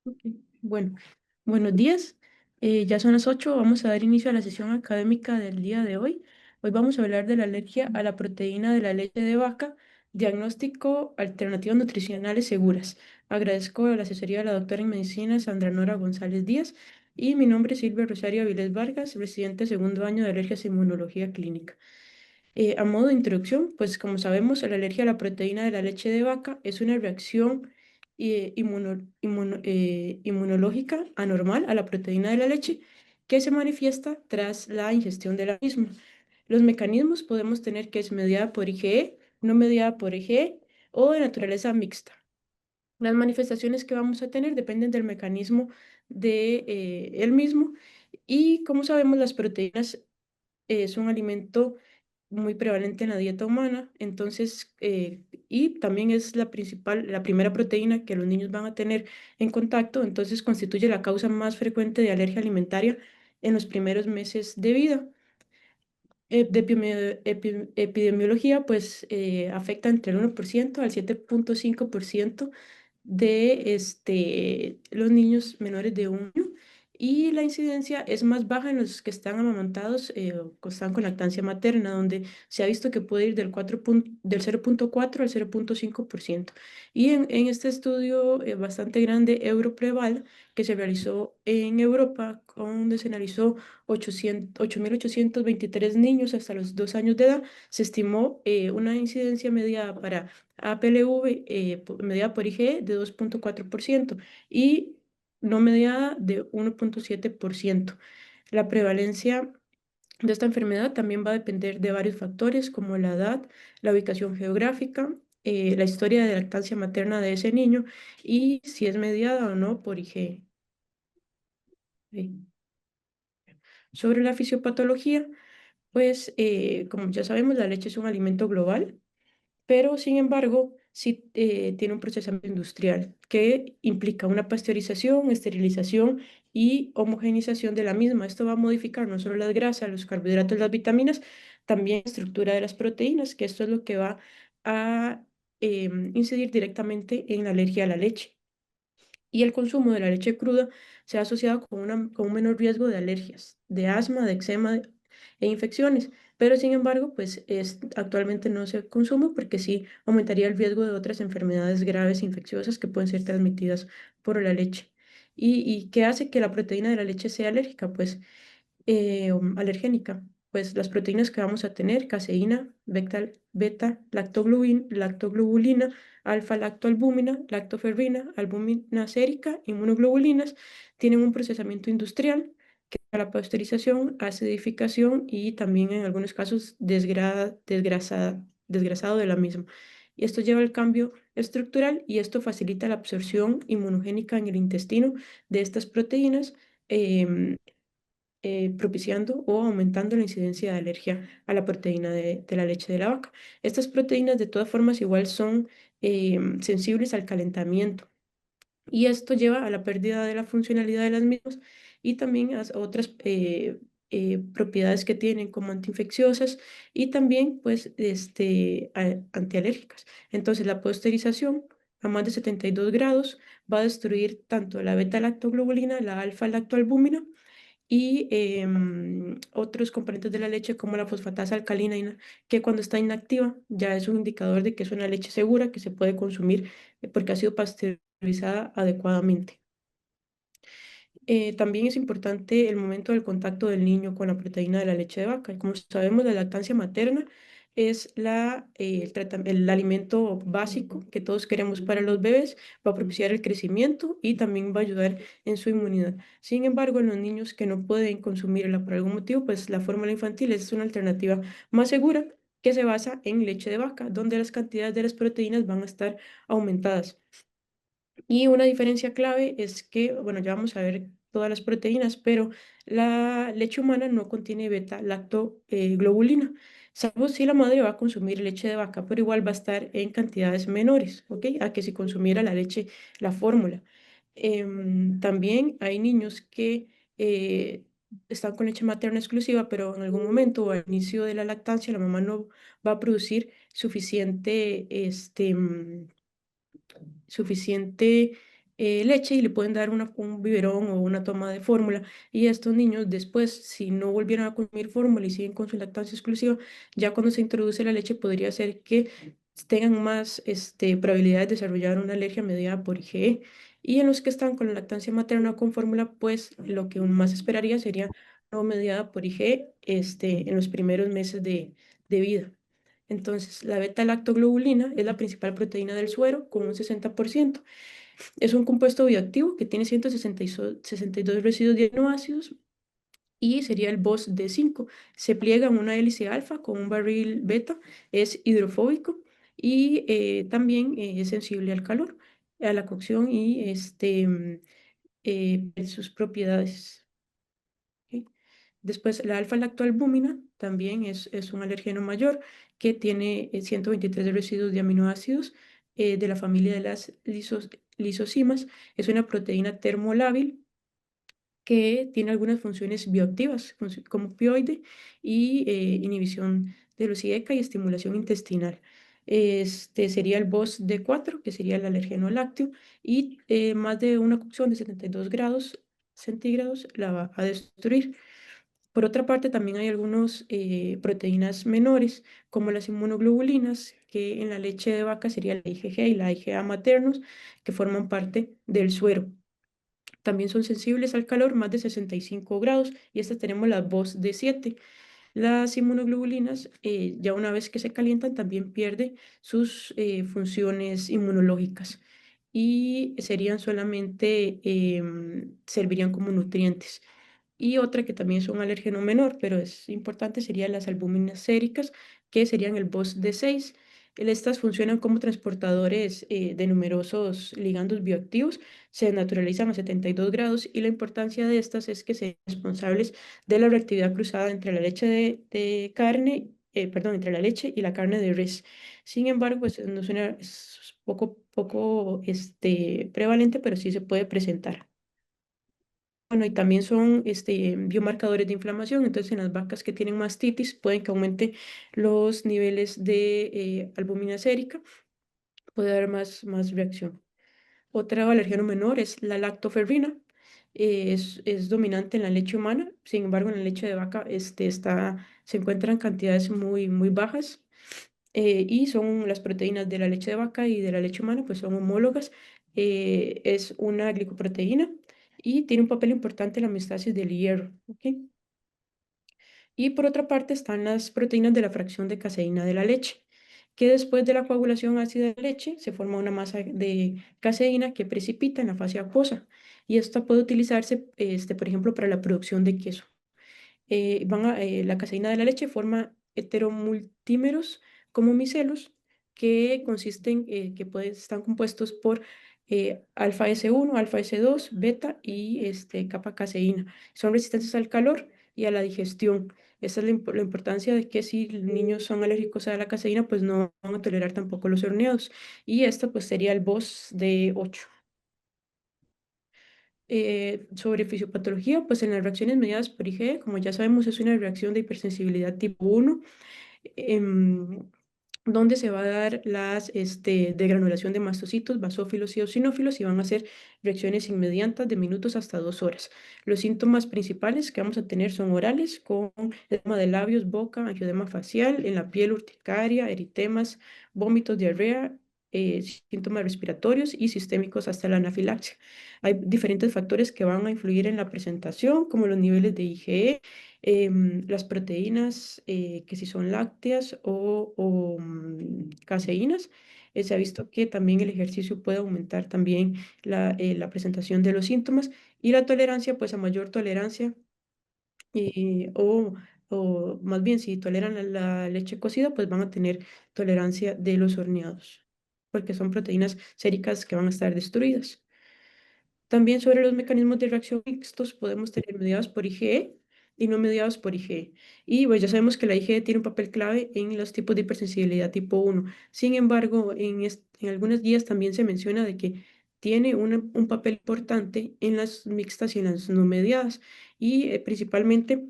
Ok. Bueno, buenos días. Ya son las 8. Vamos a dar inicio a la sesión académica del día de hoy. Hoy vamos a hablar de la alergia a la proteína de la leche de vaca, diagnóstico, alternativas nutricionales seguras. Agradezco la asesoría de la doctora en medicina Sandra Nora González Díaz y mi nombre es Silvia Rosario Avilés Vargas, residente segundo año de alergias e inmunología clínica. A modo de introducción, pues como sabemos, la alergia a la proteína de la leche de vaca es una reacción inmunológica anormal a la proteína de la leche que se manifiesta tras la ingestión de la misma. Los mecanismos podemos tener que es mediada por IgE, no mediada por IgE o de naturaleza mixta. Las manifestaciones que vamos a tener dependen del mecanismo de el mismo y como sabemos, las proteínas es un alimento muy prevalente en la dieta humana, entonces, y también es la primera proteína que los niños van a tener en contacto, entonces constituye la causa más frecuente de alergia alimentaria en los primeros meses de vida. Epidemiología, pues afecta entre el 1% al 7,5% de los niños menores de 1 año y la incidencia es más baja en los que están amamantados o que están con lactancia materna, donde se ha visto que puede ir del 0,4 al 0,5%. Y en este estudio bastante grande, Europreval, que se realizó en Europa, donde se analizó 8.823 niños hasta los 2 años de edad, se estimó una incidencia media para APLV mediada por IgE de 2,4% y no mediada de 1,7%. La prevalencia de esta enfermedad también va a depender de varios factores como la edad, la ubicación geográfica, la historia de lactancia materna de ese niño y si es mediada o no por IgE. Sobre la fisiopatología, pues como ya sabemos, la leche es un alimento global, pero sin embargo, sí tiene un procesamiento industrial que implica una pasteurización, esterilización y homogenización de la misma. Esto va a modificar no solo las grasas, los carbohidratos, las vitaminas, también la estructura de las proteínas, que esto es lo que va a incidir directamente en la alergia a la leche. Y el consumo de la leche cruda se ha asociado con un menor riesgo de alergias, de asma, de eczema e infecciones. Pero sin embargo, pues actualmente no se consume porque sí aumentaría el riesgo de otras enfermedades graves infecciosas que pueden ser transmitidas por la leche. ¿Y qué hace que la proteína de la leche sea alérgica? Pues alergénica. Pues las proteínas que vamos a tener, caseína, lactoglobulina, alfa-lactoalbúmina, lactoferrina, albúmina sérica, inmunoglobulinas, tienen un procesamiento industrial que es la pasteurización, acidificación y también en algunos casos desgrasado de la misma. Y esto lleva al cambio estructural y esto facilita la absorción inmunogénica en el intestino de estas proteínas. em, Propiciando o aumentando la incidencia de alergia a la proteína de la leche de la vaca. Estas proteínas de todas formas igual son sensibles al calentamiento y esto lleva a la pérdida de la funcionalidad de las mismas y también a otras propiedades que tienen como antiinfecciosas y también pues antialérgicas. Entonces la pasteurización a más de 72 grados va a destruir tanto la beta-lactoglobulina, la alfa-lactoalbúmina y otros componentes de la leche como la fosfatasa alcalina, que cuando está inactiva ya es un indicador de que es una leche segura que se puede consumir porque ha sido pasteurizada adecuadamente. También es importante el momento del contacto del niño con la proteína de la leche de vaca. Y como sabemos, la lactancia materna es el alimento básico que todos queremos para los bebés, va a propiciar el crecimiento y también va a ayudar en su inmunidad. Sin embargo, en los niños que no pueden consumirla por algún motivo, pues la fórmula infantil es una alternativa más segura que se basa en leche de vaca, donde las cantidades de las proteínas van a estar aumentadas. Y una diferencia clave es que, bueno, ya vamos a ver todas las proteínas, pero la leche humana no contiene beta-lactoglobulina, salvo si la madre va a consumir leche de vaca, pero igual va a estar en cantidades menores, ¿ok? A que si consumiera la leche, la fórmula. También hay niños que están con leche materna exclusiva, pero en algún momento o al inicio de la lactancia la mamá no va a producir suficiente leche y le pueden dar un biberón o una toma de fórmula. Y estos niños después, si no volvieron a consumir fórmula y siguen con su lactancia exclusiva, ya cuando se introduce la leche podría ser que tengan más probabilidades de desarrollar una alergia mediada por IgE. Y en los que están con la lactancia materna o con fórmula, pues lo que uno más esperaría sería no mediada por IgE en los primeros meses de vida. Entonces, la beta-lactoglobulina es la principal proteína del suero con un 60%. Es un compuesto bioactivo que tiene 162 residuos de aminoácidos y sería el BOS d 5. Se pliega en una hélice alfa con un barril beta, es hidrofóbico y también es sensible al calor, a la cocción y sus propiedades. ¿Ok? Después, la alfa-lactoalbúmina también es un alergeno mayor que tiene 123 de residuos de aminoácidos de la familia de las lisosimas. Es una proteína termolábil que tiene algunas funciones bioactivas, como opioide y inhibición de luz y estimulación intestinal. Este sería el BOS D4, que sería el alergeno lácteo, y más de una cocción de 72 grados centígrados la va a destruir. Por otra parte, también hay algunas proteínas menores, como las inmunoglobulinas, que en la leche de vaca sería la IgG y la IgA maternos, que forman parte del suero. También son sensibles al calor, más de 65 grados, y estas tenemos las VOS de 7. Las inmunoglobulinas, ya una vez que se calientan, también pierden sus funciones inmunológicas y serían solamente, servirían como nutrientes. Y otra que también es un alérgeno menor, pero es importante, serían las albúminas séricas, que serían el BOS d 6. Estas funcionan como transportadores de numerosos ligandos bioactivos, se naturalizan a 72 grados y la importancia de estas es que son responsables de la reactividad cruzada entre la leche de carne, perdón, entre la leche y la carne de res. Sin embargo, pues no es poco prevalente, pero sí se puede presentar. Bueno, y también son biomarcadores de inflamación. Entonces, en las vacas que tienen mastitis, pueden que aumente los niveles de albúmina sérica, puede haber más reacción. Otra alergeno menor es la lactoferrina. Es dominante en la leche humana, sin embargo, en la leche de vaca se encuentran cantidades muy bajas. Y son las proteínas de la leche de vaca y de la leche humana, pues son homólogas. Es una glicoproteína y tiene un papel importante en la homeostasis del hierro. ¿Ok? Y por otra parte están las proteínas de la fracción de caseína de la leche, que después de la coagulación ácida de leche se forma una masa de caseína que precipita en la fase acuosa. Y esta puede utilizarse, por ejemplo, para la producción de queso. La caseína de la leche forma heteromultímeros como micelos que consisten, están compuestos por alfa S1, alfa S2, beta y capa caseína. Son resistentes al calor y a la digestión. Esa es la importancia de que si los niños son alérgicos a la caseína, pues no van a tolerar tampoco los horneados. Y esto pues sería el BOS de 8. Sobre fisiopatología, pues en las reacciones mediadas por IgE, como ya sabemos, es una reacción de hipersensibilidad tipo 1, em, donde se va a dar las degranulación de mastocitos, basófilos y eosinófilos y van a ser reacciones inmediatas de minutos hasta 2 horas. Los síntomas principales que vamos a tener son orales, con edema de labios, boca, angioedema facial, en la piel urticaria, eritemas, vómitos, diarrea, síntomas respiratorios y sistémicos hasta la anafilaxia. Hay diferentes factores que van a influir en la presentación, como los niveles de IgE, las proteínas, que si son lácteas o caseínas. Se ha visto que también el ejercicio puede aumentar también la presentación de los síntomas y la tolerancia, pues a mayor tolerancia, eh, o, o más bien si toleran la leche cocida, pues van a tener tolerancia de los horneados, porque son proteínas séricas que van a estar destruidas. También sobre los mecanismos de reacción mixtos podemos tener mediados por IgE y no mediados por IgE. Y pues ya sabemos que la IgE tiene un papel clave en los tipos de hipersensibilidad tipo 1. Sin embargo, en algunas guías también se menciona de que tiene un papel importante en las mixtas y en las no mediadas. Y principalmente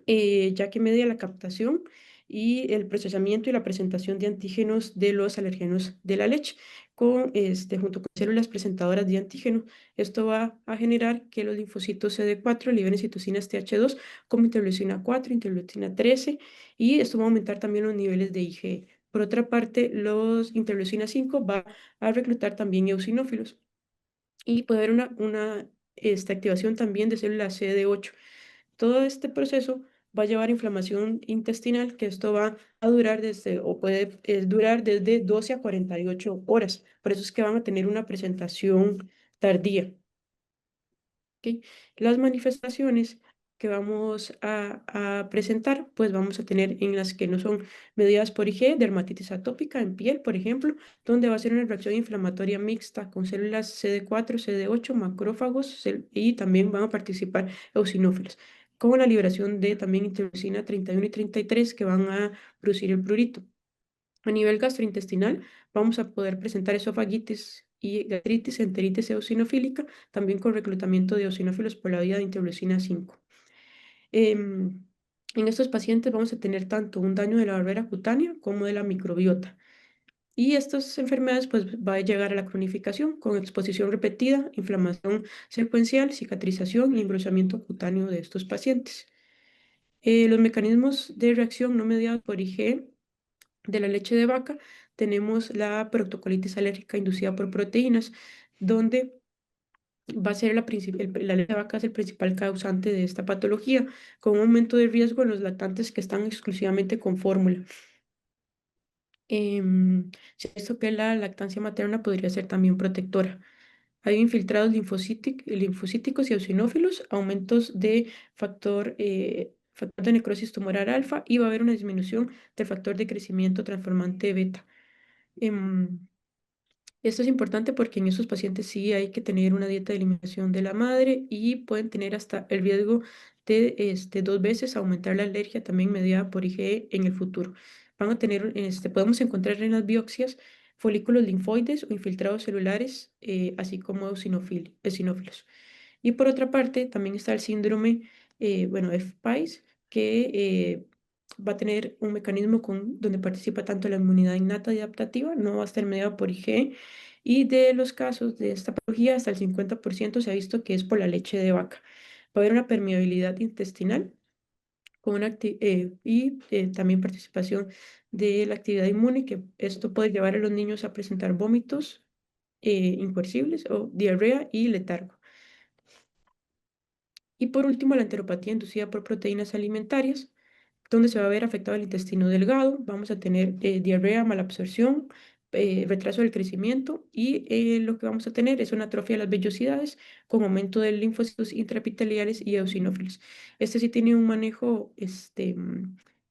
ya que media la captación y el procesamiento y la presentación de antígenos de los alergenos de la leche, junto con células presentadoras de antígeno. Esto va a generar que los linfocitos CD4 liberen citocinas TH2 como interleucina 4, interleucina 13, y esto va a aumentar también los niveles de IgE. Por otra parte, los interleucina 5 va a reclutar también eosinófilos y puede haber una activación también de células CD8. Todo este proceso va a llevar a inflamación intestinal, que esto va a durar o puede durar desde 12 a 48 horas. Por eso es que van a tener una presentación tardía. ¿Ok? Las manifestaciones que vamos a presentar, pues vamos a tener en las que no son mediadas por IgE, dermatitis atópica en piel, por ejemplo, donde va a ser una reacción inflamatoria mixta con células CD4, CD8, macrófagos y también van a participar eosinófilos, con la liberación de también interleucina 31 y 33 que van a producir el prurito. A nivel gastrointestinal, vamos a poder presentar esofagitis y gastritis, enteritis eosinofílica, también con reclutamiento de eosinófilos por la vía de interleucina 5. Em, en estos pacientes vamos a tener tanto un daño de la barrera cutánea como de la microbiota. Y estas enfermedades pues va a llegar a la cronificación con exposición repetida, inflamación secuencial, cicatrización y engrosamiento cutáneo de estos pacientes. Los mecanismos de reacción no mediados por IgE de la leche de vaca, tenemos la proctocolitis alérgica inducida por proteínas, donde va a ser la leche de vaca es el principal causante de esta patología, con un aumento de riesgo en los lactantes que están exclusivamente con fórmula. Se ha visto que la lactancia materna podría ser también protectora. Hay infiltrados linfocíticos y eosinófilos, aumentos de factor de necrosis tumoral alfa, y va a haber una disminución del factor de crecimiento transformante beta. Em, Esto es importante porque en estos pacientes sí hay que tener una dieta de eliminación de la madre y pueden tener hasta el riesgo de 2 veces aumentar la alergia también mediada por IgE en el futuro. Van a tener, podemos encontrar en las biopsias folículos linfoides o infiltrados celulares, así como eosinófilos. Y por otra parte, también está el síndrome, FPIES, que va a tener un mecanismo donde participa tanto la inmunidad innata y adaptativa, no va a estar mediado por IgE, y de los casos de esta patología, hasta el 50% se ha visto que es por la leche de vaca. Va a haber una permeabilidad intestinal y también participación de la actividad inmune, que esto puede llevar a los niños a presentar vómitos incoercibles o diarrea y letargo. Y por último, la enteropatía inducida por proteínas alimentarias, donde se va a ver afectado el intestino delgado, vamos a tener diarrea, malabsorción, retraso del crecimiento, y lo que vamos a tener es una atrofia de las vellosidades con aumento de linfocitos intraepiteliales y eosinófilos. Este sí tiene un manejo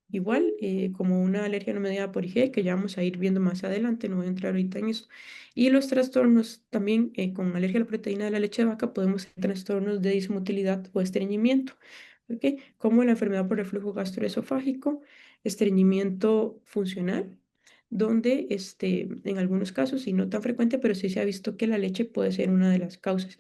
igual como una alergia no mediada por IgE, que ya vamos a ir viendo más adelante, no voy a entrar ahorita en eso. Y los trastornos también con alergia a la proteína de la leche de vaca podemos tener trastornos de dismotilidad o estreñimiento. ¿Ok? Como la enfermedad por reflujo gastroesofágico, estreñimiento funcional, donde en algunos casos, y no tan frecuente, pero sí se ha visto que la leche puede ser una de las causas.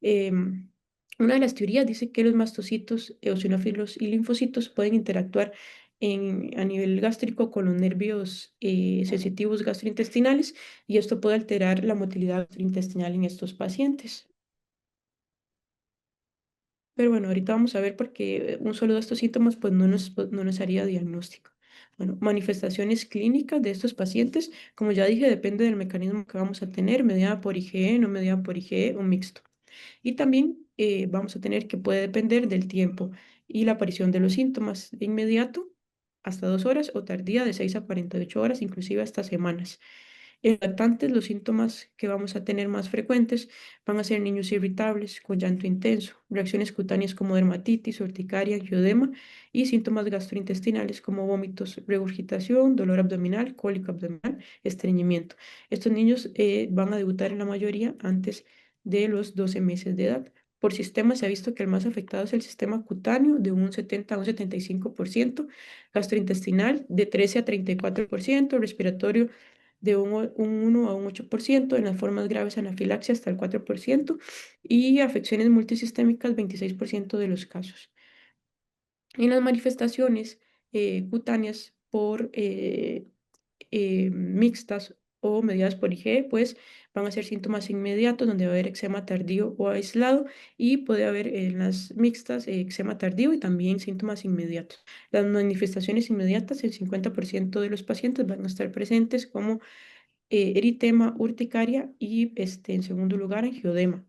Em, una de las teorías dice que los mastocitos, eosinófilos y linfocitos pueden interactuar a nivel gástrico con los nervios sensitivos gastrointestinales, y esto puede alterar la motilidad gastrointestinal en estos pacientes. Pero bueno, ahorita vamos a ver porque un solo de estos síntomas pues no nos haría diagnóstico. Bueno, manifestaciones clínicas de estos pacientes, como ya dije, depende del mecanismo que vamos a tener, mediada por IgE, no mediada por IgE o mixto. Y también vamos a tener que puede depender del tiempo y la aparición de los síntomas de inmediato, hasta 2 horas, o tardía de 6 a 48 horas, inclusive hasta semanas. En lactantes, los síntomas que vamos a tener más frecuentes van a ser niños irritables, con llanto intenso, reacciones cutáneas como dermatitis, urticaria, angioedema, y síntomas gastrointestinales como vómitos, regurgitación, dolor abdominal, cólico abdominal, estreñimiento. Estos niños van a debutar en la mayoría antes de los 12 meses de edad. Por sistema se ha visto que el más afectado es el sistema cutáneo, de un 70 a un 75%, gastrointestinal de 13 a 34%, respiratorio de un 1 a un 8%, en las formas graves anafilaxia hasta el 4%, y afecciones multisistémicas 26% de los casos. En las manifestaciones cutáneas por mixtas o mediadas por IgE, pues van a ser síntomas inmediatos donde va a haber eczema tardío o aislado y puede haber en las mixtas eczema tardío y también síntomas inmediatos. Las manifestaciones inmediatas, el 50% de los pacientes van a estar presentes como eritema, urticaria y en segundo lugar angioedema.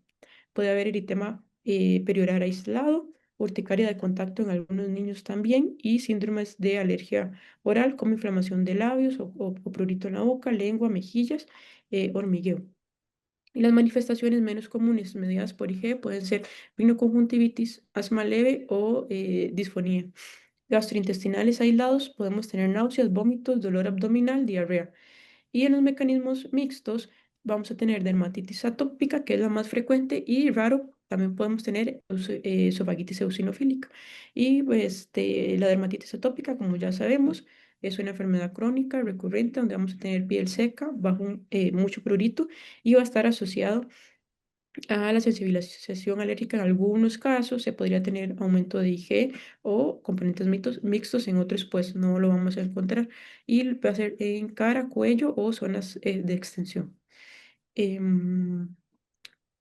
Puede haber eritema perioral aislado, urticaria de contacto en algunos niños también y síndromes de alergia oral como inflamación de labios o prurito en la boca, lengua, mejillas, hormigueo. Y las manifestaciones menos comunes mediadas por IgE pueden ser rinoconjuntivitis, asma leve o disfonía. Gastrointestinales aislados podemos tener náuseas, vómitos, dolor abdominal, diarrea. Y en los mecanismos mixtos vamos a tener dermatitis atópica, que es la más frecuente, y raro, también podemos tener esofagitis eosinofílica. Y pues, la dermatitis atópica, como ya sabemos, es una enfermedad crónica recurrente donde vamos a tener piel seca, bajo mucho prurito y va a estar asociado a la sensibilización alérgica en algunos casos, se podría tener aumento de IgE o componentes mixtos en otros, pues no lo vamos a encontrar. Y va a ser en cara, cuello o zonas de extensión. Em,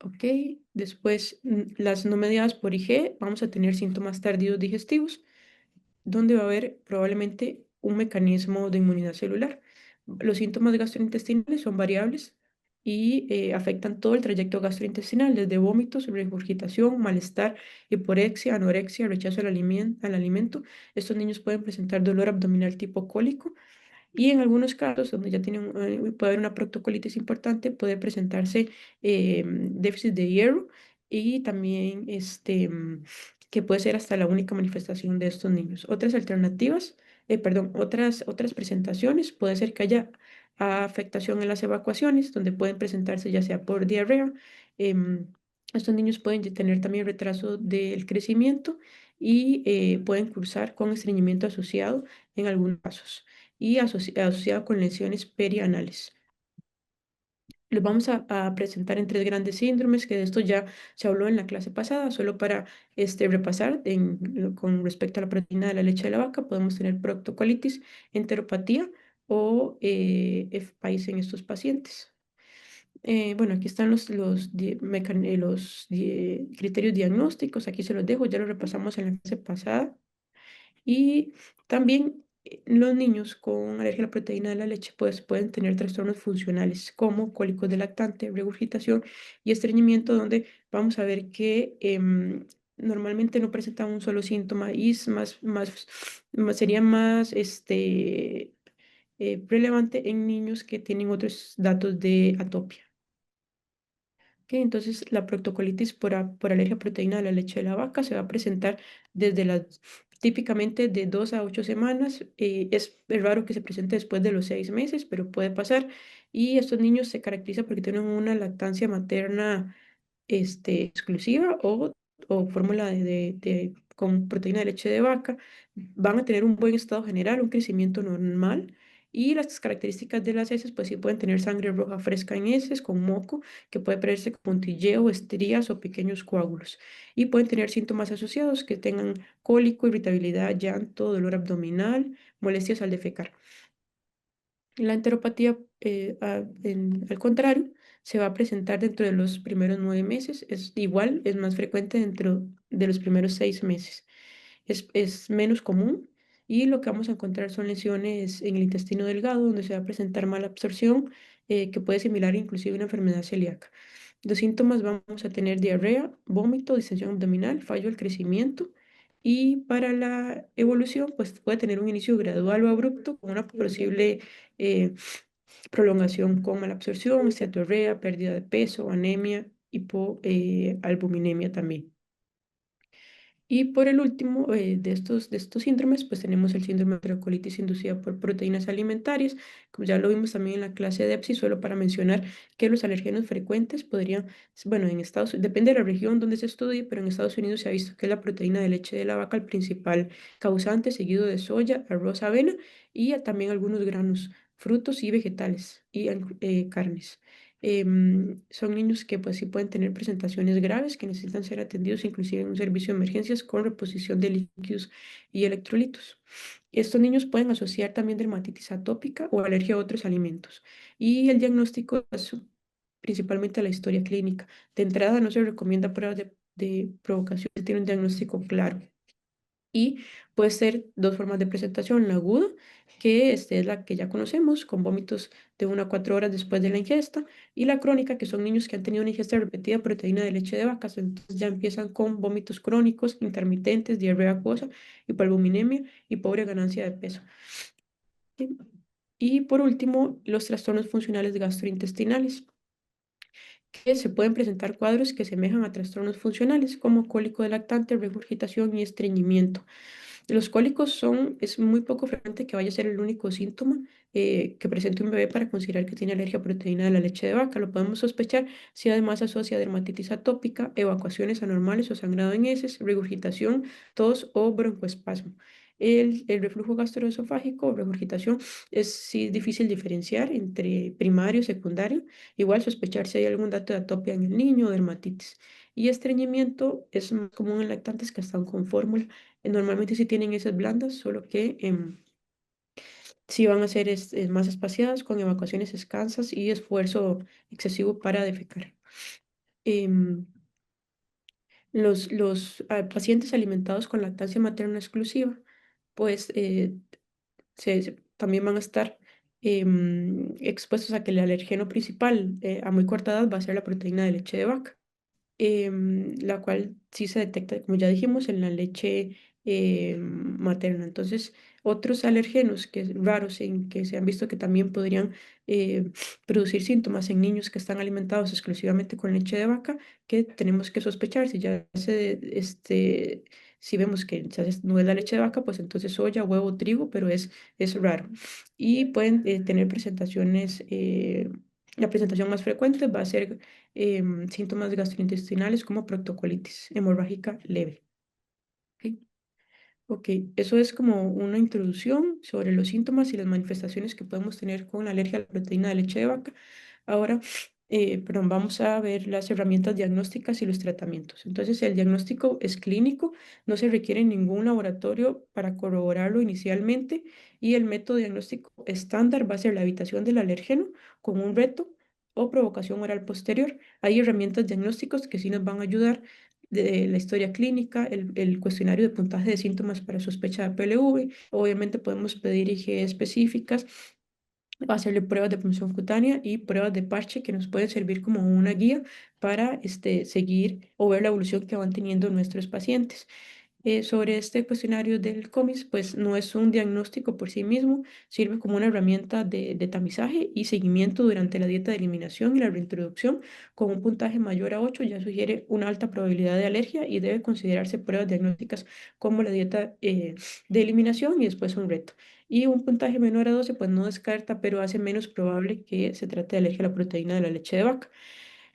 ok, después las no mediadas por IgE, vamos a tener síntomas tardíos digestivos donde va a haber probablemente un mecanismo de inmunidad celular. Los síntomas gastrointestinales son variables y afectan todo el trayecto gastrointestinal, desde vómitos, regurgitación, malestar, hiporexia, anorexia, rechazo al alimento. Estos niños pueden presentar dolor abdominal tipo cólico y en algunos casos, donde ya tienen, puede haber una proctocolitis importante, puede presentarse déficit de hierro y también que puede ser hasta la única manifestación de estos niños. Otras alternativas, perdón, otras presentaciones, puede ser que haya afectación en las evacuaciones, donde pueden presentarse ya sea por diarrea. em, Estos niños pueden tener también retraso del crecimiento y pueden cursar con estreñimiento asociado en algunos casos y asociado con lesiones perianales. Los vamos a presentar en tres grandes síndromes, que de esto ya se habló en la clase pasada, solo para repasar con respecto a la proteína de la leche de la vaca, podemos tener proctocolitis, enteropatía o FPAIS en estos pacientes. Bueno, aquí están los criterios diagnósticos, aquí se los dejo, ya lo repasamos en la clase pasada. Y también los niños con alergia a la proteína de la leche pues, pueden tener trastornos funcionales como cólicos de lactante, regurgitación y estreñimiento, donde vamos a ver que normalmente no presentan un solo síntoma y es sería más relevante en niños que tienen otros datos de atopia. Ok, entonces, la proctocolitis por alergia a proteína de la leche de la vaca se va a presentar desde típicamente de 2 a 8 semanas. Es raro que se presente después de los 6 meses, pero puede pasar. Y estos niños se caracterizan porque tienen una lactancia materna exclusiva o fórmula con proteína de leche de vaca, van a tener un buen estado general, un crecimiento normal. Y las características de las heces, pues sí pueden tener sangre roja fresca en heces, con moco, que puede verse con puntilleo, estrías o pequeños coágulos. Y pueden tener síntomas asociados que tengan cólico, irritabilidad, llanto, dolor abdominal, molestias al defecar. La enteropatía, al contrario, se va a presentar dentro de los primeros 9 meses. Es igual, es más frecuente dentro de los primeros 6 meses. Es menos común y lo que vamos a encontrar son lesiones en el intestino delgado, donde se va a presentar mala absorción, que puede similar inclusive a una enfermedad celíaca. Los síntomas vamos a tener diarrea, vómito, distensión abdominal, fallo del crecimiento. Y para la evolución, pues puede tener un inicio gradual o abrupto con una posible eh, prolongación con malabsorción, esteatorrea, pérdida de peso, anemia, hipoalbuminemia también. Y por el último de estos síndromes, pues tenemos el síndrome de enterocolitis inducida por proteínas alimentarias, como ya lo vimos también en la clase de EPSI, solo para mencionar que los alergenos frecuentes podrían, bueno, depende de la región donde se estudie, pero en Estados Unidos se ha visto que es la proteína de leche de la vaca el principal causante, seguido de soya, arroz, avena y también algunos granos, frutos y vegetales y carnes. Son niños que pues sí pueden tener presentaciones graves que necesitan ser atendidos inclusive en un servicio de emergencias con reposición de líquidos y electrolitos. Estos niños pueden asociar también dermatitis atópica o alergia a otros alimentos. Y el diagnóstico es principalmente la historia clínica. De entrada no se recomienda pruebas de provocación, tiene un diagnóstico claro. Y puede ser dos formas de presentación, la aguda, que es la que ya conocemos, con vómitos de 1 a 4 horas después de la ingesta, y la crónica, que son niños que han tenido una ingesta repetida de proteína de leche de vacas, entonces ya empiezan con vómitos crónicos, intermitentes, diarrea acuosa, hipoalbuminemia y pobre ganancia de peso. ¿Sí? Y por último, los trastornos funcionales gastrointestinales, que se pueden presentar cuadros que semejan a trastornos funcionales, como cólico de lactante, regurgitación y estreñimiento. Los cólicos es muy poco frecuente que vaya a ser el único síntoma que presente un bebé para considerar que tiene alergia a proteína de la leche de vaca. Lo podemos sospechar si además asocia dermatitis atópica, evacuaciones anormales o sangrado en heces, regurgitación, tos o broncoespasmo. El reflujo gastroesofágico o regurgitación es sí difícil diferenciar entre primario y secundario. Igual sospechar si hay algún dato de atopia en el niño o dermatitis. Y estreñimiento es más común en lactantes que están con fórmula. Normalmente sí tienen esas blandas, solo que sí van a ser más espaciadas, con evacuaciones escasas y esfuerzo excesivo para defecar. Em, los pacientes alimentados con lactancia materna exclusiva, pues también van a estar expuestos a que el alergeno principal a muy corta edad va a ser la proteína de leche de vaca, la cual sí se detecta, como ya dijimos, en la leche materna. Entonces, otros alergenos raros en que se han visto que también podrían eh, producir síntomas en niños que están alimentados exclusivamente con leche de vaca, que tenemos que sospechar si vemos que no es la leche de vaca, pues entonces soya, huevo, trigo, pero es raro. Y pueden tener presentaciones, la presentación más frecuente va a ser síntomas gastrointestinales como proctocolitis hemorrágica leve. ¿Ok? Ok, eso es como una introducción sobre los síntomas y las manifestaciones que podemos tener con la alergia a la proteína de leche de vaca. Ahora, perdón, vamos a ver las herramientas diagnósticas y los tratamientos. Entonces, el diagnóstico es clínico, no se requiere ningún laboratorio para corroborarlo inicialmente y el método diagnóstico estándar va a ser la evitación del alérgeno con un reto o provocación oral posterior. Hay herramientas diagnósticas que sí nos van a ayudar de la historia clínica, el cuestionario de puntaje de síntomas para sospecha de PLV. Obviamente podemos pedir IgE específicas, hacerle pruebas de punción cutánea y pruebas de parche que nos pueden servir como una guía para seguir o ver la evolución que van teniendo nuestros pacientes. Sobre este cuestionario del COMIS, pues no es un diagnóstico por sí mismo, sirve como una herramienta de tamizaje y seguimiento durante la dieta de eliminación y la reintroducción. Con un puntaje mayor a 8 ya sugiere una alta probabilidad de alergia y debe considerarse pruebas diagnósticas como la dieta de eliminación y después un reto. Y un puntaje menor a 12 pues no descarta, pero hace menos probable que se trate de alergia a la proteína de la leche de vaca.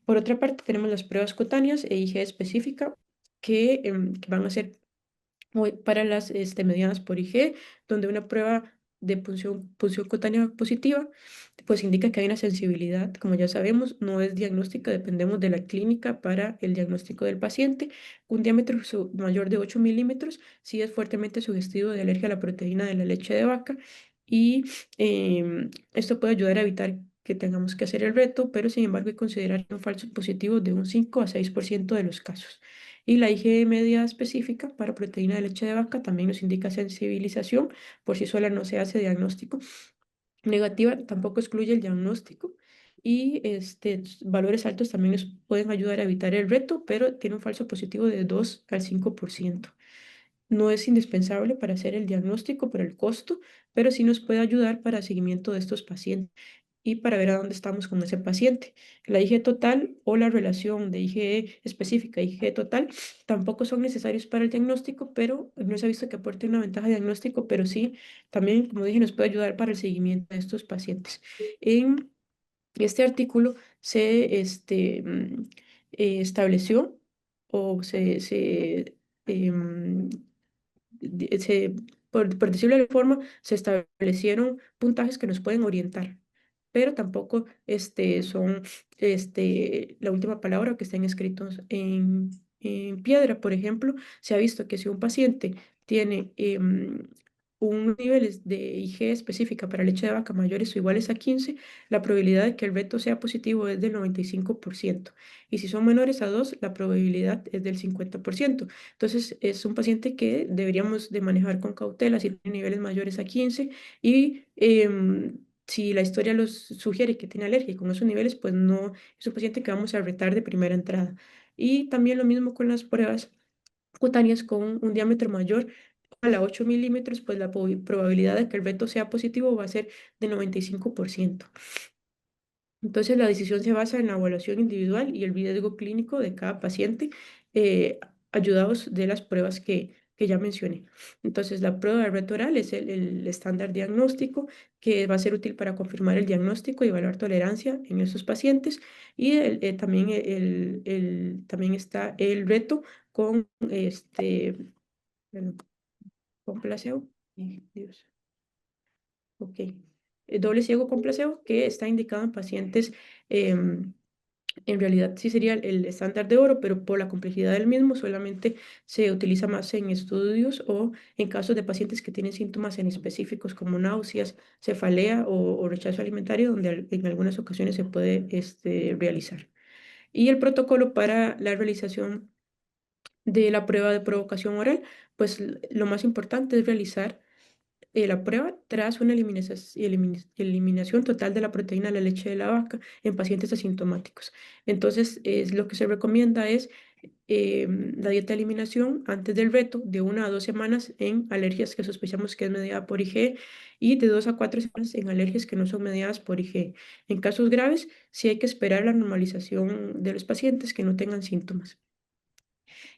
Por otra parte, tenemos las pruebas cutáneas e IgE específica que van a ser para las medianas por IG, donde una prueba de punción cutánea positiva, pues indica que hay una sensibilidad, como ya sabemos, no es diagnóstica, dependemos de la clínica para el diagnóstico del paciente. Un diámetro mayor de 8 milímetros sí es fuertemente sugestivo de alergia a la proteína de la leche de vaca y esto puede ayudar a evitar que tengamos que hacer el reto, pero sin embargo hay que considerar un falso positivo de un 5 a 6% de los casos. Y la IgE media específica para proteína de leche de vaca también nos indica sensibilización, por sí sola no se hace diagnóstico. Negativa tampoco excluye el diagnóstico. Y valores altos también nos pueden ayudar a evitar el reto, pero tiene un falso positivo de 2 al 5%. No es indispensable para hacer el diagnóstico por el costo, pero sí nos puede ayudar para seguimiento de estos pacientes y para ver a dónde estamos con ese paciente. La IgE total o la relación de IgE específica e IgE total tampoco son necesarios para el diagnóstico, pero no se ha visto que aporte una ventaja diagnóstico, pero sí, también, como dije, nos puede ayudar para el seguimiento de estos pacientes. En este artículo estableció o em, di- se, por decirlo de alguna forma, se establecieron puntajes que nos pueden orientar pero tampoco son la última palabra que estén escritos en piedra. Por ejemplo, se ha visto que si un paciente tiene un nivel de IG específica para leche de vaca mayores o iguales a 15, la probabilidad de que el reto sea positivo es del 95%. Y si son menores a 2, la probabilidad es del 50%. Entonces, es un paciente que deberíamos de manejar con cautela si tiene niveles mayores a 15 y si la historia los sugiere que tiene alergia y con esos niveles, pues no es un paciente que vamos a retar de primera entrada. Y también lo mismo con las pruebas cutáneas con un diámetro mayor a la 8 milímetros, pues la probabilidad de que el reto sea positivo va a ser de 95%. Entonces, la decisión se basa en la evaluación individual y el riesgo clínico de cada paciente, eh, ayudados de las pruebas que ya mencioné. Entonces, la prueba de reto oral es el estándar diagnóstico que va a ser útil para confirmar el diagnóstico y evaluar tolerancia en esos pacientes. Y también está el reto con, bueno, con placebo. Dios. Ok. Doble ciego con placebo que está indicado en pacientes. En realidad sí sería el estándar de oro, pero por la complejidad del mismo solamente se utiliza más en estudios o en casos de pacientes que tienen síntomas en específicos como náuseas, cefalea o rechazo alimentario, donde en algunas ocasiones se puede realizar. Y el protocolo para la realización de la prueba de provocación oral, pues lo más importante es realizar la prueba tras una eliminación total de la proteína de la leche de la vaca en pacientes asintomáticos. Entonces, lo que se recomienda es la dieta de eliminación antes del reto de 1 a 2 semanas en alergias que sospechamos que es mediada por IgE y de 2 a 4 semanas en alergias que no son mediadas por IgE. En casos graves, sí hay que esperar la normalización de los pacientes que no tengan síntomas.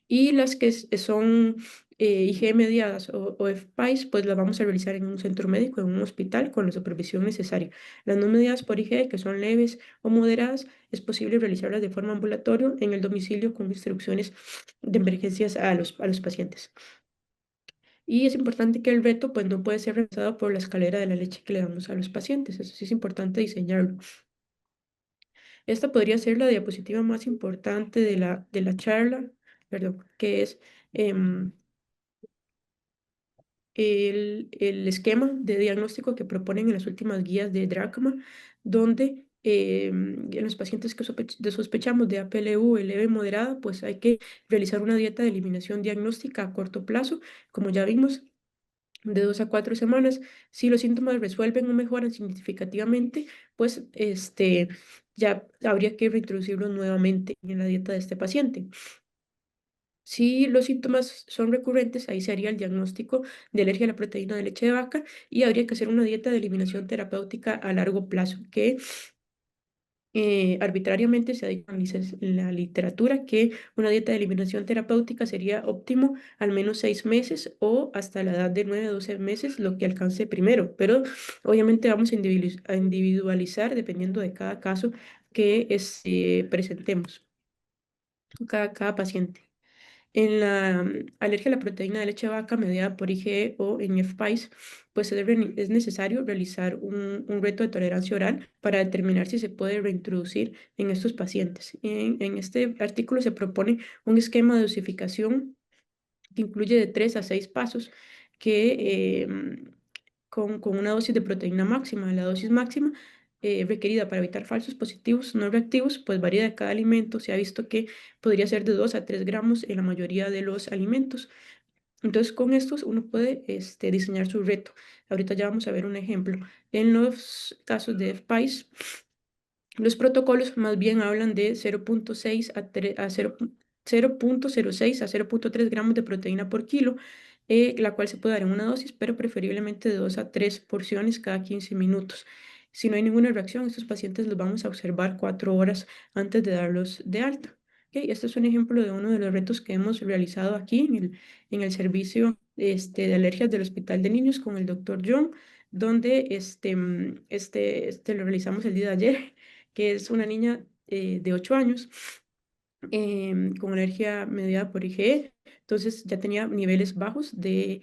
Y las que son IG mediadas o FPAIS, pues las vamos a realizar en un centro médico, en un hospital, con la supervisión necesaria. Las no mediadas por IG, que son leves o moderadas, es posible realizarlas de forma ambulatoria en el domicilio con instrucciones de emergencias a los pacientes. Y es importante que el reto pues, no puede ser realizado por la escalera de la leche que le damos a los pacientes. Eso sí es importante diseñarlo. Esta podría ser la diapositiva más importante de la charla, perdón, que es em, el esquema de diagnóstico que proponen en las últimas guías de Drachma, donde en los pacientes que sospechamos de APLU leve moderada, pues hay que realizar una dieta de eliminación diagnóstica a corto plazo, como ya vimos, de 2 a 4 semanas. Si los síntomas resuelven o mejoran significativamente, pues ya habría que reintroducirlos nuevamente en la dieta de este paciente. Si los síntomas son recurrentes, ahí se haría el diagnóstico de alergia a la proteína de leche de vaca y habría que hacer una dieta de eliminación terapéutica a largo plazo, que arbitrariamente se ha dicho en la literatura que una dieta de eliminación terapéutica sería óptimo al menos 6 meses o hasta la edad de 9 a 12 meses, lo que alcance primero. Pero obviamente vamos a individualizar dependiendo de cada caso que presentemos, cada paciente. En la alergia a la proteína de leche de vaca mediada por IgE o en FPAIS, pues es necesario realizar un reto de tolerancia oral para determinar si se puede reintroducir en estos pacientes. En este artículo se propone un esquema de dosificación que incluye de 3 a 6 pasos que con una dosis de proteína máxima. La dosis máxima requerida para evitar falsos positivos no reactivos, pues varía de cada alimento. Se ha visto que podría ser de 2 a 3 gramos en la mayoría de los alimentos. Entonces, con estos uno puede diseñar su reto. Ahorita ya vamos a ver un ejemplo. En los casos de FPAIS, los protocolos más bien hablan de 0,6 a 0,06 a 0,3 gramos de proteína por kilo, la cual se puede dar en una dosis, pero preferiblemente de 2 a 3 porciones cada 15 minutos. Si no hay ninguna reacción, estos pacientes los vamos a observar 4 horas antes de darlos de alta. Ok, este es un ejemplo de uno de los retos que hemos realizado aquí en el servicio de alergias del Hospital de Niños con el doctor John, donde lo realizamos el día de ayer, que es una niña de 8 años con alergia mediada por IgE. Entonces ya tenía niveles bajos de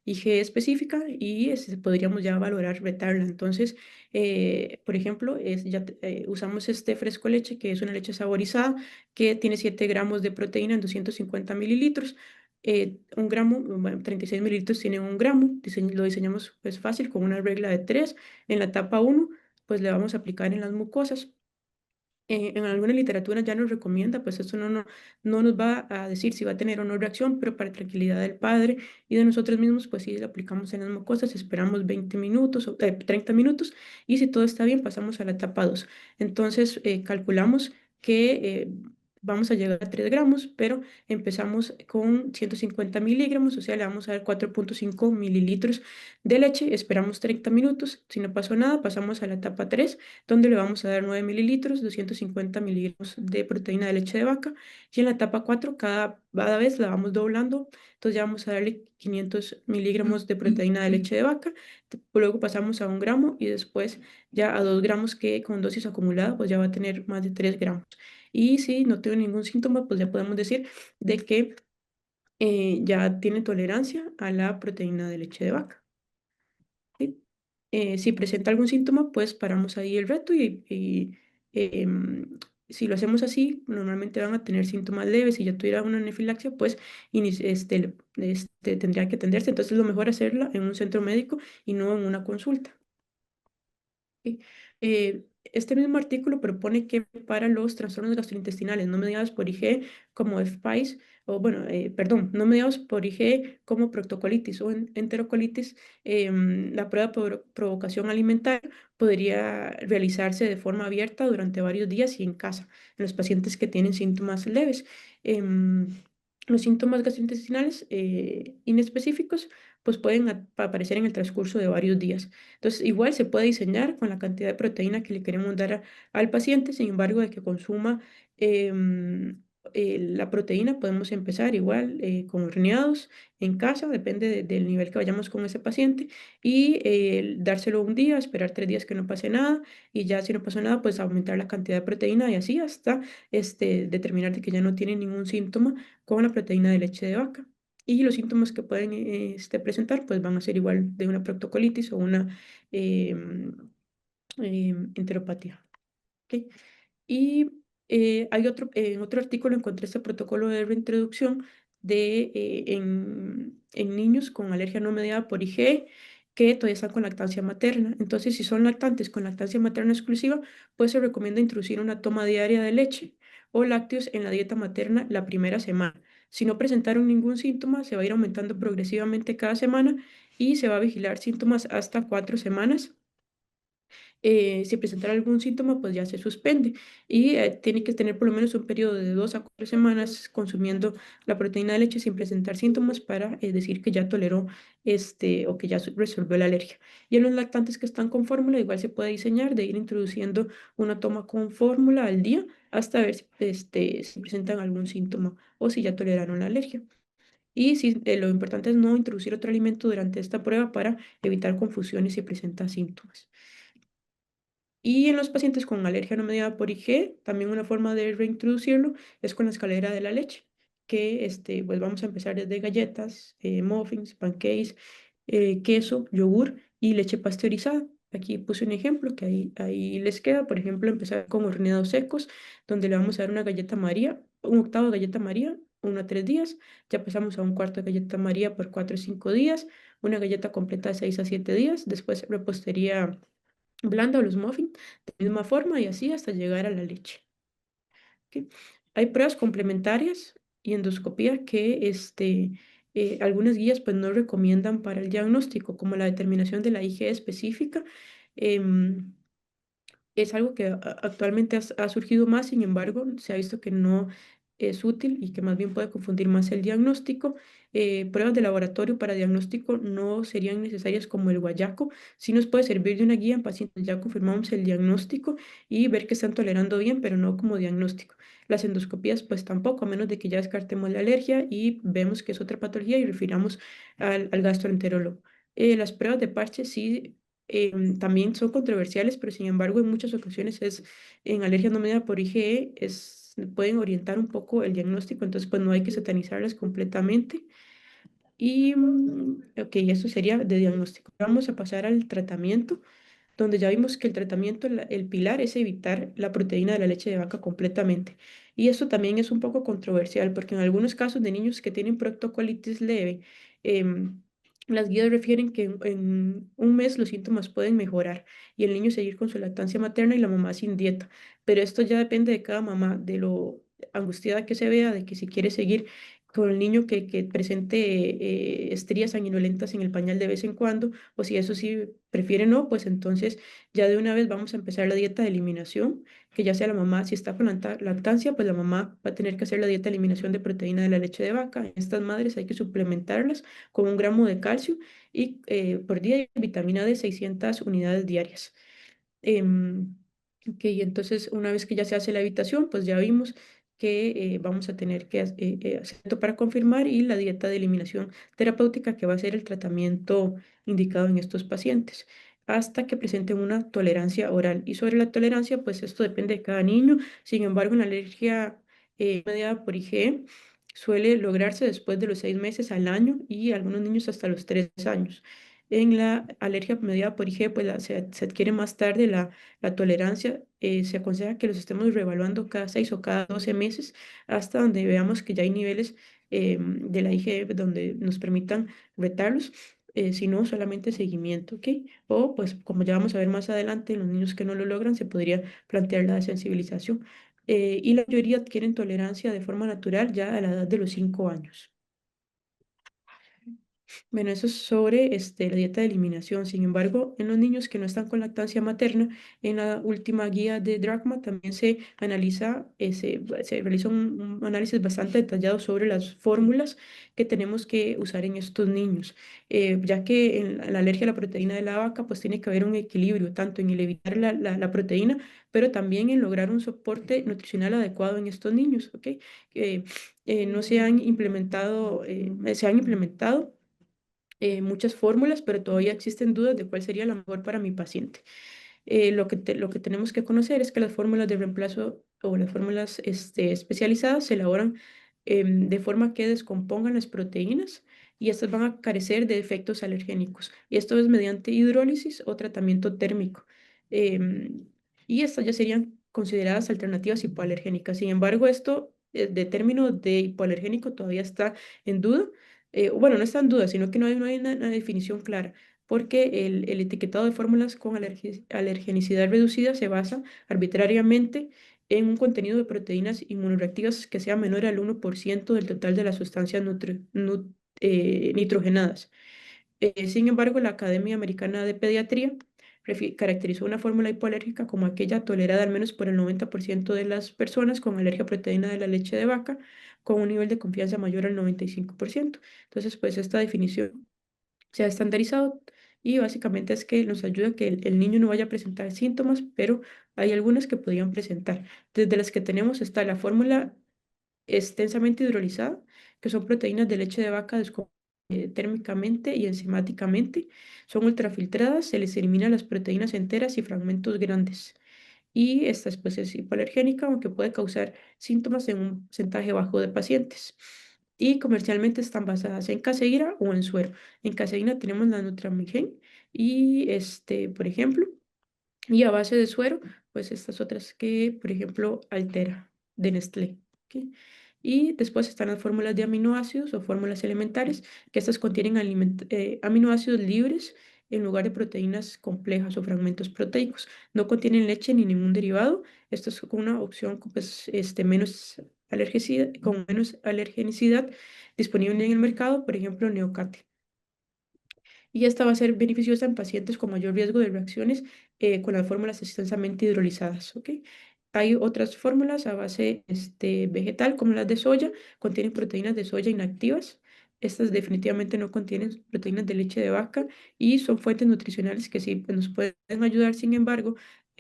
IgE específica y podríamos ya valorar vetarla. Entonces, por ejemplo, usamos este fresco leche, que es una leche saborizada, que tiene 7 gramos de proteína en 250 mililitros. Un gramo, bueno, 36 mililitros tienen un gramo. Lo diseñamos pues fácil con una regla de 3. En la etapa uno pues le vamos a aplicar en las mucosas. En alguna literatura ya nos recomienda, pues esto no nos va a decir si va a tener o no reacción, pero para tranquilidad del padre y de nosotros mismos, pues sí, lo aplicamos en las mucosas, esperamos 20 minutos o 30 minutos y si todo está bien, pasamos a la etapa 2. Entonces, calculamos que vamos a llegar a 3 gramos, pero empezamos con 150 miligramos, o sea, le vamos a dar 4,5 mililitros de leche, esperamos 30 minutos, si no pasó nada, pasamos a la etapa 3 donde le vamos a dar 9 mililitros, 250 miligramos de proteína de leche de vaca. Y en la etapa 4, cada vez la vamos doblando. Entonces ya vamos a darle 500 miligramos de proteína de leche de vaca. Luego pasamos a 1 gramo y después ya a 2 gramos que con dosis acumulada pues ya va a tener más de 3 gramos. Y si no tiene ningún síntoma, pues ya podemos decir de que ya tiene tolerancia a la proteína de leche de vaca. ¿Sí? Si presenta algún síntoma, pues paramos ahí el reto y, si lo hacemos así, normalmente van a tener síntomas leves. Si ya tuviera una anafilaxia, pues tendría que atenderse. Entonces, lo mejor hacerla en un centro médico y no en una consulta. ¿Sí? Este mismo artículo propone que para los trastornos gastrointestinales no mediados por IgE como FPIES, o bueno, perdón, no mediados por IgE como proctocolitis o enterocolitis, la prueba por provocación alimentaria podría realizarse de forma abierta durante varios días y en casa, en los pacientes que tienen síntomas leves. Em, los síntomas gastrointestinales inespecíficos pues pueden aparecer en el transcurso de varios días. Entonces, igual se puede diseñar con la cantidad de proteína que le queremos dar al paciente, sin embargo, de que consuma em, la proteína, podemos empezar igual con horneados en casa, depende del nivel que vayamos con ese paciente, y dárselo un día, esperar 3 días que no pase nada, y ya si no pasó nada, pues aumentar la cantidad de proteína y así hasta determinar de que ya no tiene ningún síntoma con la proteína de leche de vaca. Y los síntomas que pueden presentar pues van a ser igual de una proctocolitis o una em, enteropatía. ¿Ok? Y en otro artículo encontré este protocolo de reintroducción en niños con alergia no mediada por IgE que todavía están con lactancia materna. Entonces, si son lactantes con lactancia materna exclusiva, pues se recomienda introducir una toma diaria de leche o lácteos en la dieta materna la primera semana. Si no presentaron ningún síntoma, se va a ir aumentando progresivamente cada semana y se va a vigilar síntomas hasta 4 semanas. Si presentara algún síntoma, pues ya se suspende y tiene que tener por lo menos un periodo de 2 a 4 semanas consumiendo la proteína de leche sin presentar síntomas para decir que ya toleró o que ya resolvió la alergia. Y en los lactantes que están con fórmula, igual se puede diseñar de ir introduciendo una toma con fórmula al día hasta ver si presentan algún síntoma o si ya toleraron la alergia. Y si, lo importante es no introducir otro alimento durante esta prueba para evitar confusiones si presenta síntomas. Y en los pacientes con alergia no mediada por IgE, también una forma de reintroducirlo es con la escalera de la leche, que pues vamos a empezar desde galletas, muffins, pancakes, queso, yogur y leche pasteurizada. Aquí puse un ejemplo que ahí les queda. Por ejemplo, empezar con horneados secos, donde le vamos a dar una galleta María, un octavo de galleta María, 1 a 3 días. Ya pasamos a un cuarto de galleta María por 4 o 5 días, una galleta completa de 6 a 7 días. Después repostería blanda o los muffins de misma forma y así hasta llegar a la leche. ¿Ok? Hay pruebas complementarias y endoscopía que algunas guías pues no recomiendan para el diagnóstico, como la determinación de la IgE específica. em, es algo que actualmente ha surgido más, sin embargo, se ha visto que no es útil y que más bien puede confundir más el diagnóstico. Pruebas de laboratorio para diagnóstico no serían necesarias como el guayaco, sí nos puede servir de una guía en pacientes ya confirmamos el diagnóstico y ver que están tolerando bien, pero no como diagnóstico. Las endoscopías pues tampoco, a menos de que ya descartemos la alergia y vemos que es otra patología y refiramos al gastroenterólogo. Las pruebas de parche sí también son controversiales, pero sin embargo en muchas ocasiones en alergia no mediada por IgE, pueden orientar un poco el diagnóstico, entonces pues no hay que satanizarlas completamente. Y, ok, eso sería de diagnóstico. Vamos a pasar al tratamiento, donde ya vimos que el tratamiento, el pilar es evitar la proteína de la leche de vaca completamente. Y esto también es un poco controversial, porque en algunos casos de niños que tienen proctocolitis leve, em, las guías refieren que en un mes los síntomas pueden mejorar y el niño seguir con su lactancia materna y la mamá sin dieta. Pero esto ya depende de cada mamá, de lo angustiada que se vea, de que si quiere seguir con el niño que presente estrías sanguinolentas en el pañal de vez en cuando, o si eso sí prefiere no, pues entonces ya de una vez vamos a empezar la dieta de eliminación, que ya sea la mamá, si está con lactancia, pues la mamá va a tener que hacer la dieta de eliminación de proteína de la leche de vaca. Estas madres hay que suplementarlas con 1 gramo de calcio y por día y vitamina D 600 unidades diarias. Em, ok, entonces una vez que ya se hace la habitación, pues ya vimos que vamos a tener que hacer esto para confirmar y la dieta de eliminación terapéutica que va a ser el tratamiento indicado en estos pacientes hasta que presenten una tolerancia oral. Y sobre la tolerancia, pues esto depende de cada niño. Sin embargo, una alergia mediada por IgE suele lograrse después de los 6 meses al año y algunos niños hasta los 3 años. En la alergia mediada por IgE, pues se adquiere más tarde la tolerancia. Se aconseja que los estemos reevaluando cada 6 o cada 12 meses hasta donde veamos que ya hay niveles de la IgE donde nos permitan retarlos. Si no, solamente seguimiento, ¿ok? O pues como ya vamos a ver más adelante, en los niños que no lo logran se podría plantear la desensibilización. Y la mayoría adquieren tolerancia de forma natural ya a la edad de los 5 años. Bueno, eso es sobre la dieta de eliminación. Sin embargo, en los niños que no están con lactancia materna, en la última guía de Drachma también se analiza, se realiza un análisis bastante detallado sobre las fórmulas que tenemos que usar en estos niños, ya que en la alergia a la proteína de la vaca, pues tiene que haber un equilibrio, tanto en el evitar la proteína, pero también en lograr un soporte nutricional adecuado en estos niños, ¿ok? No se han implementado, se han implementado muchas fórmulas, pero todavía existen dudas de cuál sería la mejor para mi paciente. Lo que tenemos que conocer es que las fórmulas de reemplazo o las fórmulas especializadas se elaboran de forma que descompongan las proteínas y estas van a carecer de efectos alergénicos. Y esto es mediante hidrólisis o tratamiento térmico. Em, y estas ya serían consideradas alternativas hipoalergénicas. Sin embargo, esto de término de hipoalergénico todavía está en duda. Bueno, no está en duda, sino que no hay una definición clara porque el etiquetado de fórmulas con alergenicidad reducida se basa arbitrariamente en un contenido de proteínas inmunoreactivas que sea menor al 1% del total de las sustancias nitrogenadas. Sin embargo, la Academia Americana de Pediatría caracterizó una fórmula hipoalérgica como aquella tolerada al menos por el 90% de las personas con alergia a proteína de la leche de vaca, con un nivel de confianza mayor al 95%. Entonces, pues esta definición se ha estandarizado y básicamente es que nos ayuda a que el niño no vaya a presentar síntomas, pero hay algunas que podrían presentar. Desde las que tenemos está la fórmula extensamente hidrolizada, que son proteínas de leche de vaca térmicamente y enzimáticamente. Son ultrafiltradas, se les eliminan las proteínas enteras y fragmentos grandes. Y esta especie es hipoalergénica, aunque puede causar síntomas en un porcentaje bajo de pacientes. Y comercialmente están basadas en caseína o en suero. En caseína tenemos la Nutramigen y por ejemplo, y a base de suero, pues estas otras que, por ejemplo, Altera de Nestlé. ¿Ok? Y después están las fórmulas de aminoácidos o fórmulas elementales, que estas contienen aminoácidos libres en lugar de proteínas complejas o fragmentos proteicos. No contienen leche ni ningún derivado. Esto es una opción pues, con menos alergenicidad disponible en el mercado, por ejemplo, Neocate. Y esta va a ser beneficiosa en pacientes con mayor riesgo de reacciones con las fórmulas extensamente hidrolizadas, ¿ok? Hay otras fórmulas a base vegetal, como las de soya, contienen proteínas de soya inactivas. Estas definitivamente no contienen proteínas de leche de vaca y son fuentes nutricionales que sí pues, nos pueden ayudar. Sin embargo,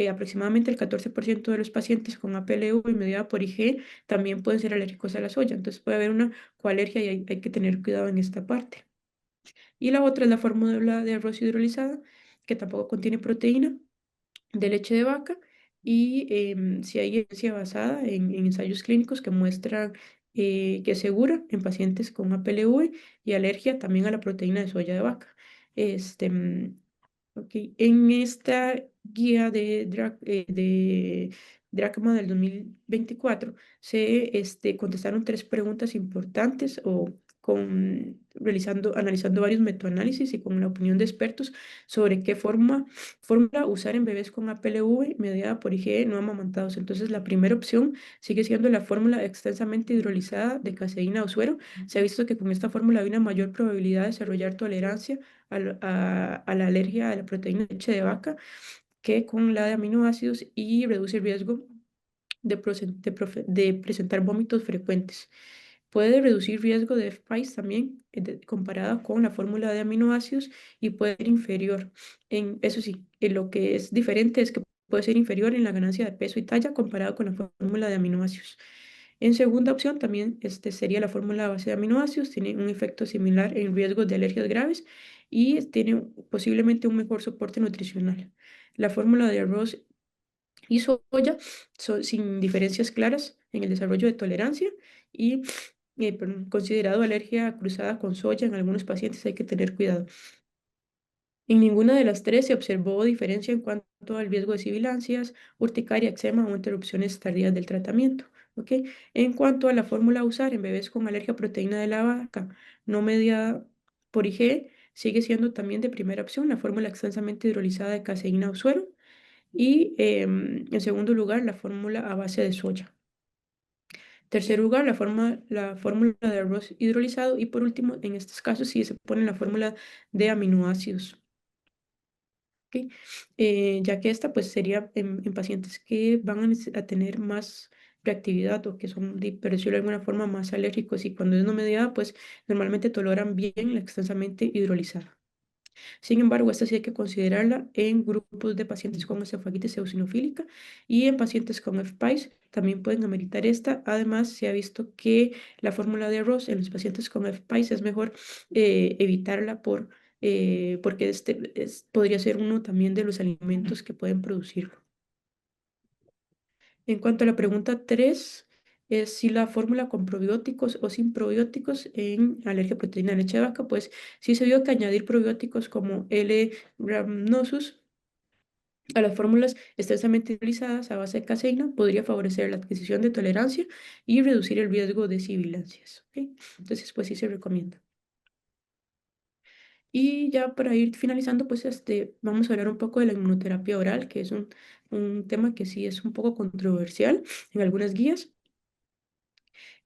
aproximadamente el 14% de los pacientes con APLU y mediada por IgE también pueden ser alérgicos a la soya. Entonces puede haber una coalergia y hay que tener cuidado en esta parte. Y la otra es la fórmula de arroz hidrolizada, que tampoco contiene proteína de leche de vaca. Y si hay evidencia basada en ensayos clínicos que muestran que es segura en pacientes con APLV y alergia también a la proteína de soya de vaca. Este, ok, en esta guía de Drachma del 2024 se contestaron tres preguntas importantes analizando varios metoanálisis y con la opinión de expertos sobre qué fórmula usar en bebés con APLV mediada por IgE no amamantados. Entonces, la primera opción sigue siendo la fórmula extensamente hidrolizada de caseína o suero. Se ha visto que con esta fórmula hay una mayor probabilidad de desarrollar tolerancia a la alergia a la proteína de leche de vaca que con la de aminoácidos y reduce el riesgo de presentar vómitos frecuentes. Puede reducir riesgo de FPIES también, comparada con la fórmula de aminoácidos y puede ser inferior. Eso sí, en lo que es diferente es que puede ser inferior en la ganancia de peso y talla comparado con la fórmula de aminoácidos. En segunda opción, también sería la fórmula a base de aminoácidos, tiene un efecto similar en riesgos de alergias graves y tiene posiblemente un mejor soporte nutricional. La fórmula de arroz y soya son sin diferencias claras en el desarrollo de tolerancia y considerado alergia cruzada con soya en algunos pacientes hay que tener cuidado. En ninguna de las tres se observó diferencia en cuanto al riesgo de sibilancias, urticaria, eczema o interrupciones tardías del tratamiento. ¿Ok? En cuanto a la fórmula a usar en bebés con alergia a proteína de la vaca no mediada por IgE, sigue siendo también de primera opción la fórmula extensamente hidrolizada de caseína o suero y en segundo lugar la fórmula a base de soya. Tercer lugar, la fórmula de arroz hidrolizado y por último, en estos casos sí se pone la fórmula de aminoácidos. ¿Ok? Ya que esta pues sería en pacientes que van a tener más reactividad o que son, por decirlo de alguna forma, más alérgicos y cuando es no mediada pues normalmente toleran bien la extensamente hidrolizada. Sin embargo, esta sí hay que considerarla en grupos de pacientes con esofagitis eosinofílica y en pacientes con FPIES también pueden ameritar esta. Además, se ha visto que la fórmula de arroz en los pacientes con FPIES es mejor evitarla porque podría ser uno también de los alimentos que pueden producirlo. En cuanto a la pregunta 3, es si la fórmula con probióticos o sin probióticos en alergia a proteína de leche de vaca, pues sí se vio que añadir probióticos como L-rhamnosus a las fórmulas extensamente utilizadas a base de caseína podría favorecer la adquisición de tolerancia y reducir el riesgo de sibilancias. ¿Ok? Entonces, pues sí se recomienda. Y ya para ir finalizando, pues vamos a hablar un poco de la inmunoterapia oral, que es un tema que sí es un poco controversial en algunas guías.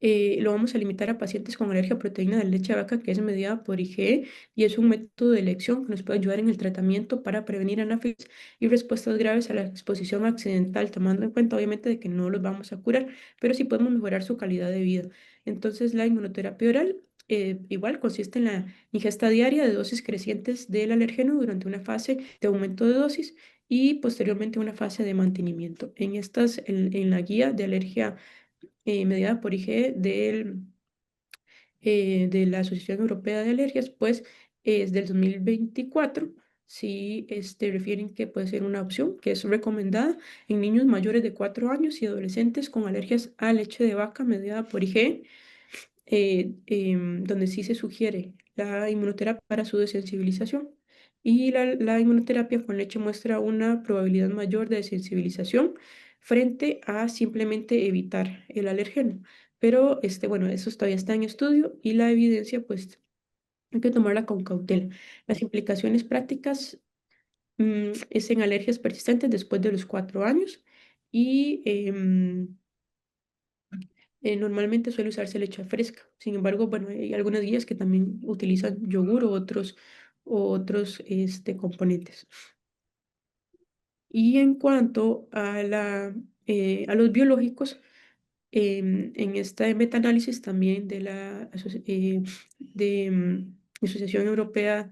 Lo vamos a limitar a pacientes con alergia a proteína de leche de vaca que es mediada por IgE y es un método de elección que nos puede ayudar en el tratamiento para prevenir anáfilis y respuestas graves a la exposición accidental, tomando en cuenta obviamente de que no los vamos a curar, pero sí podemos mejorar su calidad de vida. Entonces la inmunoterapia oral igual consiste en la ingesta diaria de dosis crecientes del alergeno durante una fase de aumento de dosis y posteriormente una fase de mantenimiento. En la guía de alergia mediada por IgE de la Asociación Europea de Alergias, pues es del 2024. Sí, refieren que puede ser una opción que es recomendada en niños mayores de 4 años y adolescentes con alergias a leche de vaca mediada por IgE, donde sí se sugiere la inmunoterapia para su desensibilización. Y la inmunoterapia con leche muestra una probabilidad mayor de desensibilización frente a simplemente evitar el alergeno. Pero bueno, eso todavía está en estudio y la evidencia, pues, hay que tomarla con cautela. Las implicaciones prácticas es en alergias persistentes después de los 4 años y normalmente suele usarse leche fresca. Sin embargo, bueno, hay algunas guías que también utilizan yogur o otros componentes. Y en cuanto a los biológicos, en esta metaanálisis también de Asociación Europea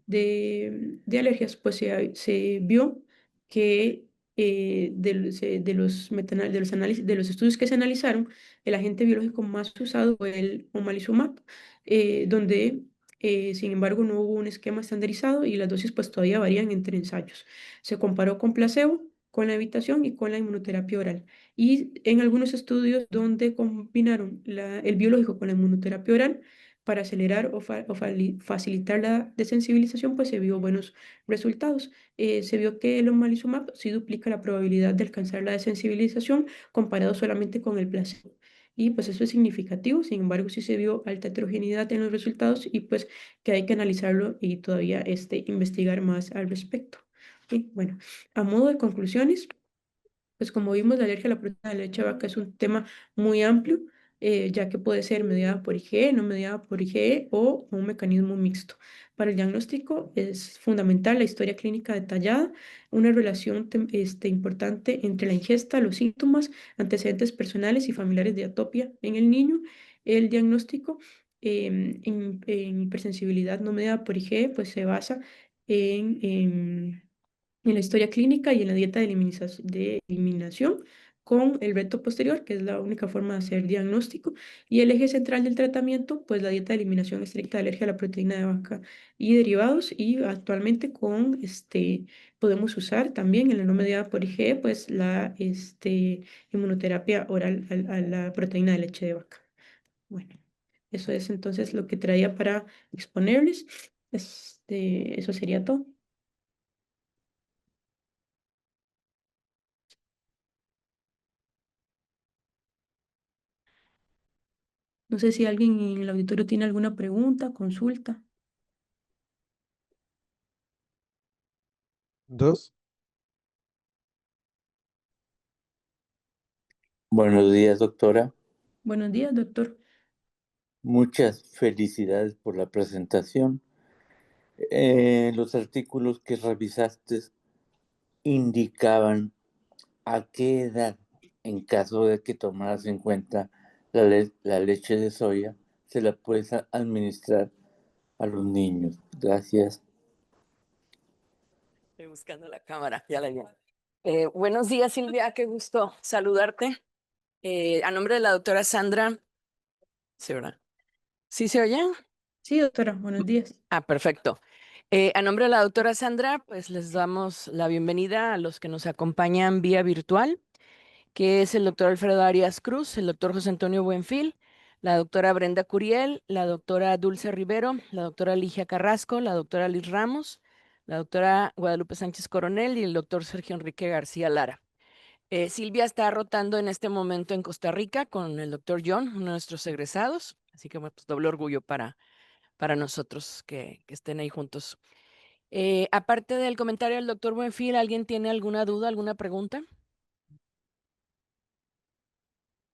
de Alergias, pues se vio que de los análisis, de los estudios que se analizaron, el agente biológico más usado fue el omalizumab, donde, sin embargo, no hubo un esquema estandarizado y las dosis pues todavía varían entre ensayos. Se comparó con placebo con la evitación y con la inmunoterapia oral. Y en algunos estudios donde combinaron el biológico con la inmunoterapia oral para acelerar o facilitar la desensibilización, pues se vio buenos resultados. Se vio que el omalizumab sí duplica la probabilidad de alcanzar la desensibilización comparado solamente con el placebo. Y pues eso es significativo, sin embargo, sí se vio alta heterogeneidad en los resultados y pues que hay que analizarlo y todavía investigar más al respecto. Y bueno, a modo de conclusiones, pues como vimos, la alergia a la proteína de leche de vaca es un tema muy amplio, ya que puede ser mediada por IgE, no mediada por IgE o un mecanismo mixto. Para el diagnóstico es fundamental la historia clínica detallada, una relación importante entre la ingesta, los síntomas, antecedentes personales y familiares de atopia en el niño. El diagnóstico en hipersensibilidad no mediada por IgE, pues se basa en la historia clínica y en la dieta de eliminación con el reto posterior, que es la única forma de hacer diagnóstico, y el eje central del tratamiento, pues la dieta de eliminación estricta de alergia a la proteína de vaca y derivados, y actualmente podemos usar también en la no mediada por IgE, pues la inmunoterapia oral a la proteína de leche de vaca. Bueno, eso es entonces lo que traía para exponerles. Eso sería todo. No sé si alguien en el auditorio tiene alguna pregunta, consulta. Dos. Buenos días, doctora. Buenos días, doctor. Muchas felicidades por la presentación. Los artículos que revisaste indicaban a qué edad, en caso de que tomaras en cuenta la leche de soya, se la puedes administrar a los niños. Gracias. Estoy buscando la cámara, ya la vi. Buenos días, Silvia, qué gusto saludarte. A nombre de la doctora Sandra, ¿sí, verdad? ¿Sí se oye? Sí, doctora, buenos días. Perfecto. A nombre de la doctora Sandra, pues les damos la bienvenida a los que nos acompañan vía virtual, que es el doctor Alfredo Arias Cruz, el doctor José Antonio Buenfil, la doctora Brenda Curiel, la doctora Dulce Rivero, la doctora Ligia Carrasco, la doctora Liz Ramos, la doctora Guadalupe Sánchez Coronel y el doctor Sergio Enrique García Lara. Silvia está rotando en este momento en Costa Rica con el doctor John, uno de nuestros egresados, así que bueno, pues, doble orgullo para nosotros que estén ahí juntos. Aparte del comentario del doctor Buenfil, ¿alguien tiene alguna duda, alguna pregunta?